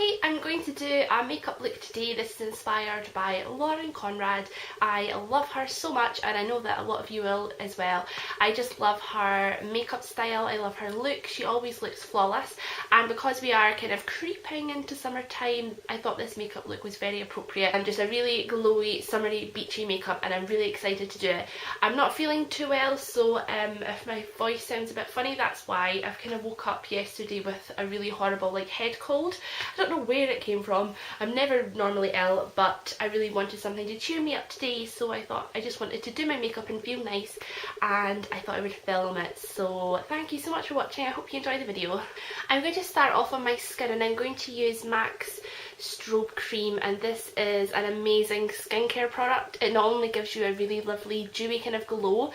Hi, I'm going to do a makeup look today. This is inspired by Lauren Conrad. I love her so much and I know that a lot of you will as well. I just love her makeup style, I love her look, she always looks flawless, and because we are kind of creeping into summertime, I thought this makeup look was very appropriate and just a really glowy, summery, beachy makeup, and I'm really excited to do it. I'm not feeling too well, so if my voice sounds a bit funny, that's why. I've kind of woke up yesterday with a really horrible head cold. I don't know where it came from. I'm never normally ill, but I really wanted something to cheer me up today, so I thought I just wanted to do my makeup and feel nice, and I thought I would film it. So thank you so much for watching. I hope you enjoy the video. I'm going to start off on my skin and I'm going to use MAC's Strobe Cream, and this is an amazing skincare product. It not only gives you a really lovely dewy kind of glow,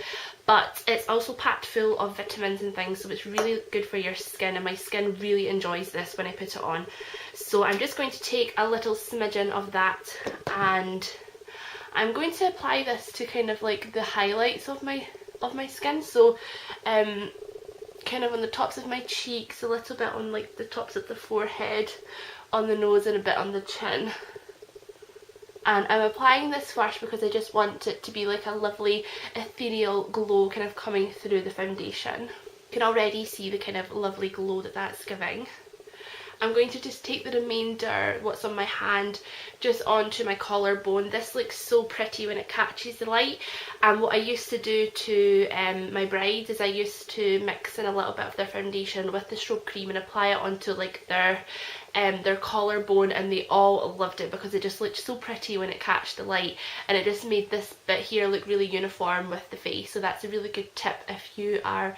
but it's also packed full of vitamins and things, so it's really good for your skin, and my skin really enjoys this when I put it on. So I'm just going to take a little smidgen of that and I'm going to apply this to kind of the highlights of my skin, so kind of on the tops of my cheeks, a little bit on the tops of the forehead, on the nose, and a bit on the chin. And I'm applying this first because I just want it to be like a lovely ethereal glow kind of coming through the foundation. You can already see the kind of lovely glow that that's giving. I'm going to just take the remainder, what's on my hand, just onto my collarbone. This looks so pretty when it catches the light, and what I used to do to my brides is I used to mix in a little bit of their foundation with the Strobe Cream and apply it onto their collarbone, and they all loved it because it just looked so pretty when it catched the light, and it just made this bit here look really uniform with the face. So that's a really good tip if you are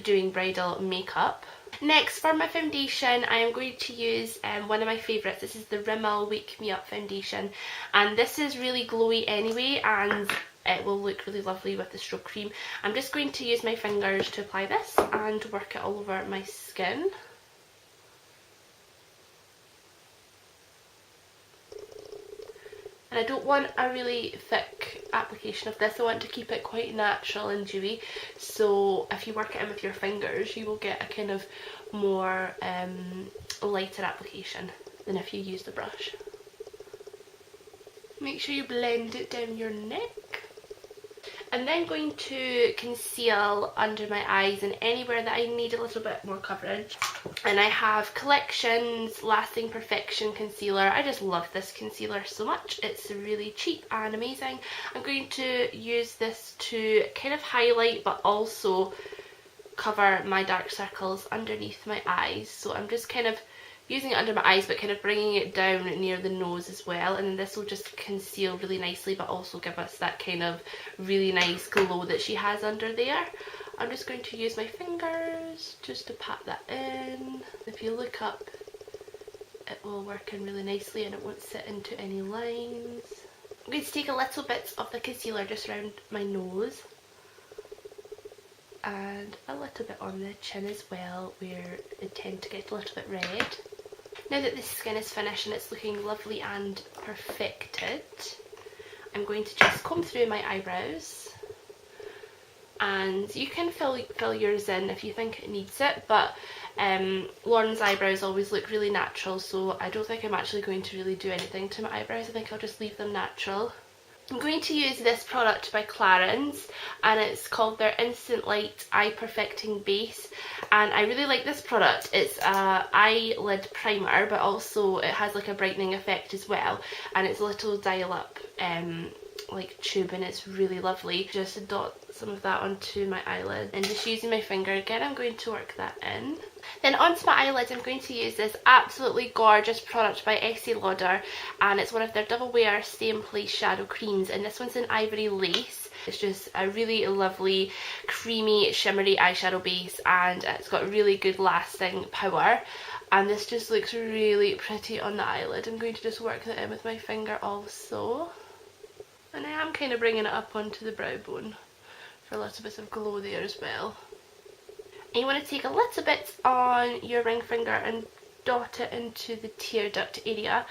doing bridal makeup. Next, for my foundation, I am going to use one of my favourites. This is the Rimmel Wake Me Up foundation, and this is really glowy anyway, and it will look really lovely with the Strobe Cream. I'm just going to use my fingers to apply this and work it all over my skin. And I don't want a really thick application of this. I want to keep it quite natural and dewy, so if you work it in with your fingers you will get a kind of more lighter application than if you use the brush. Make sure you blend it down your neck. I'm then going to conceal under my eyes and anywhere that I need a little bit more coverage. And I have Collection's Lasting Perfection Concealer. I just love this concealer so much. It's really cheap and amazing. I'm going to use this to kind of highlight but also cover my dark circles underneath my eyes. So I'm just kind of using it under my eyes but kind of bringing it down near the nose as well, and then this will just conceal really nicely but also give us that kind of really nice glow that she has under there. I'm just going to use my fingers just to pat that in. If you look up, it will work in really nicely and it won't sit into any lines. I'm going to take a little bit of the concealer just around my nose and a little bit on the chin as well, where it tends to get a little bit red. Now that the skin is finished and it's looking lovely and perfected, I'm going to just comb through my eyebrows, and you can fill yours in if you think it needs it, but Lauren's eyebrows always look really natural, so I don't think I'm actually going to really do anything to my eyebrows. I think I'll just leave them natural. I'm going to use this product by Clarins, and it's called their Instant Light Eye Perfecting Base, and I really like this product. It's a eyelid primer, but also it has a brightening effect as well, and it's a little dial up tube, and it's really lovely. Just dot some of that onto my eyelid and just using my finger again, I'm going to work that in. Then onto my eyelids, I'm going to use this absolutely gorgeous product by Estee Lauder, and it's one of their Double Wear Stay in Place Shadow Creams, and this one's in Ivory Lace. It's just a really lovely creamy shimmery eyeshadow base, and it's got really good lasting power, and this just looks really pretty on the eyelid. I'm going to just work that in with my finger also, and I am kind of bringing it up onto the brow bone for a little bit of glow there as well. And you want to take a little bit on your ring finger and dot it into the tear duct area,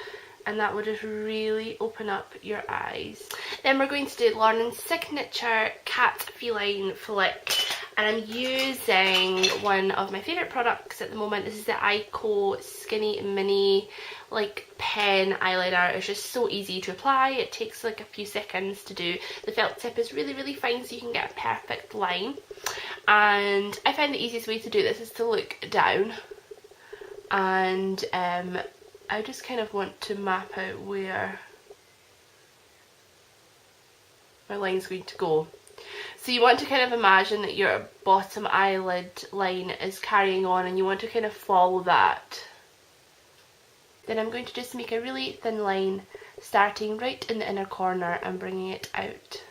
and that will just really open up your eyes. Then we're going to do Lauren's signature Cat Feline Flick, And I'm using one of my favourite products at the moment. This is the Ico Skinny Mini like pen eyeliner. It's just so easy to apply. It takes like a few seconds to do. The felt tip is really fine, so you can get a perfect line. And I find the easiest way to do this is to look down, and I just kind of want to map out where my line's going to go. So you want to kind of imagine that your bottom eyelid line is carrying on, and you want to kind of follow that. Then I'm going to just make a really thin line starting right in the inner corner and bringing it out.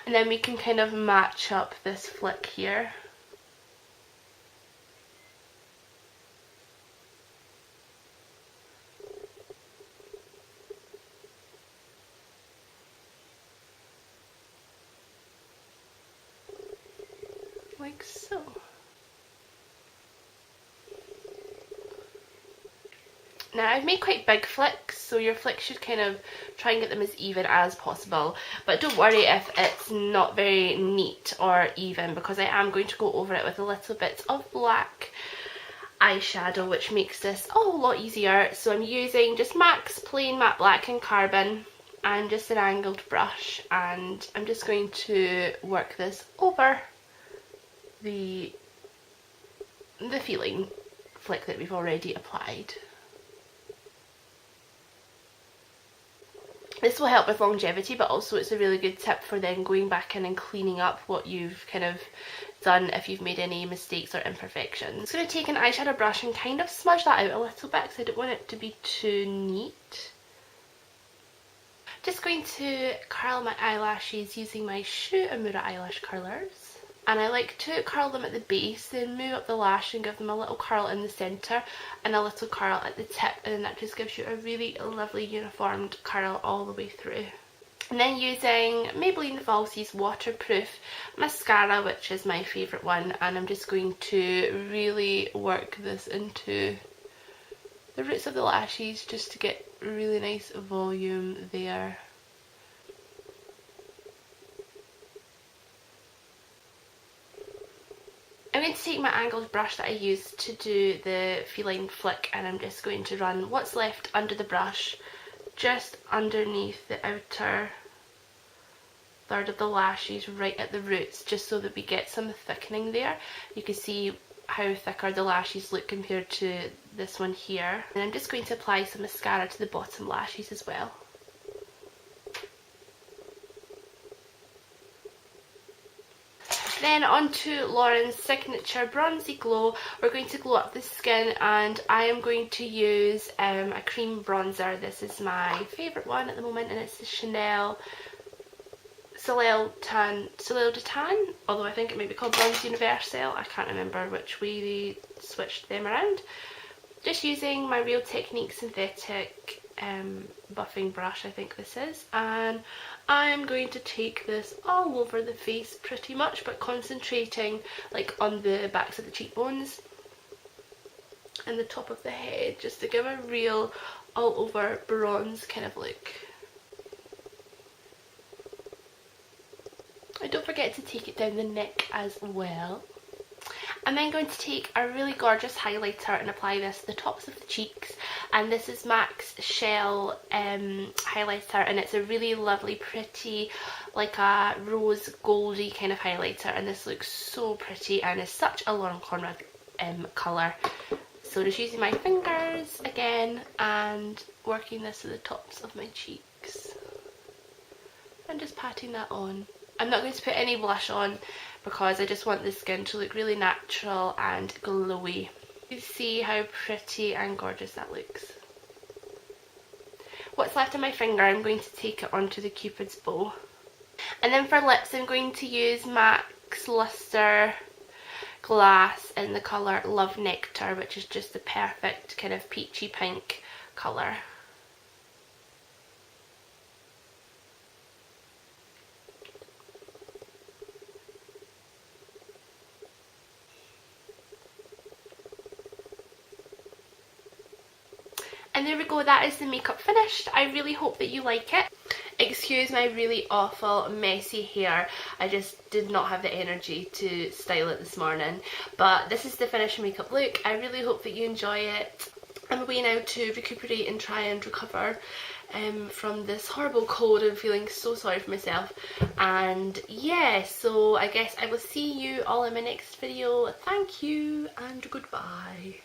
And then we can kind of match up this flick here. Like so. Now I've made quite big flicks, so your flicks should kind of try and get them as even as possible, but don't worry if it's not very neat or even, because I am going to go over it with a little bit of black eyeshadow, which makes this a whole lot easier. So I'm using just MAC's plain matte black and carbon and just an angled brush, and I'm just going to work this over the feeling flick that we've already applied. This will help with longevity, but also it's a really good tip for then going back in and cleaning up what you've kind of done if you've made any mistakes or imperfections. I'm just going to take an eyeshadow brush and kind of smudge that out a little bit because I don't want it to be too neat. Just going to curl my eyelashes using my Shu Amura eyelash curlers. And I like to curl them at the base, then move up the lash and give them a little curl in the centre and a little curl at the tip, and then that just gives you a really lovely uniformed curl all the way through. And then using Maybelline Falsies Waterproof Mascara, which is my favourite one, and I'm just going to really work this into the roots of the lashes just to get really nice volume there. I'm going to take my angled brush that I used to do the feline flick, and I'm just going to run what's left under the brush just underneath the outer third of the lashes right at the roots, just so that we get some thickening there. You can see how thicker the lashes look compared to this one here. And I'm just going to apply some mascara to the bottom lashes as well. Then onto Lauren's signature Bronzy Glow. We're going to glow up the skin, and I am going to use a cream bronzer. This is my favourite one at the moment, and it's the Chanel Soleil de Tan, although I think it might be called Bronze Universal. I can't remember which way they switched them around. Just using my Real Technique synthetic buffing brush, I think this is, and I am going to take this all over the face pretty much, but concentrating like on the backs of the cheekbones and the top of the head, just to give a real all over bronze kind of look. And don't forget to take it down the neck as well. I'm then going to take a really gorgeous highlighter and apply this to the tops of the cheeks, and this is MAC's Shell highlighter, and it's a really lovely, pretty, like a rose goldy kind of highlighter, and this looks so pretty and is such a Lauren Conrad colour. So just using my fingers again and working this to the tops of my cheeks and just patting that on. I'm not going to put any blush on because I just want the skin to look really natural and glowy. You see how pretty and gorgeous that looks. What's left of my finger, I'm going to take it onto the Cupid's bow. And then for lips, I'm going to use MAC's Luster Glass in the colour Love Nectar, which is just the perfect kind of peachy pink colour. And there we go, that is the makeup finished. I really hope that you like it. Excuse my really awful messy hair, I just did not have the energy to style it this morning, but this is the finished makeup look. I really hope that you enjoy it. I'm away now to recuperate and try and recover from this horrible cold. I'm feeling so sorry for myself, and yeah, so I guess I will see you all in my next video. Thank you and goodbye.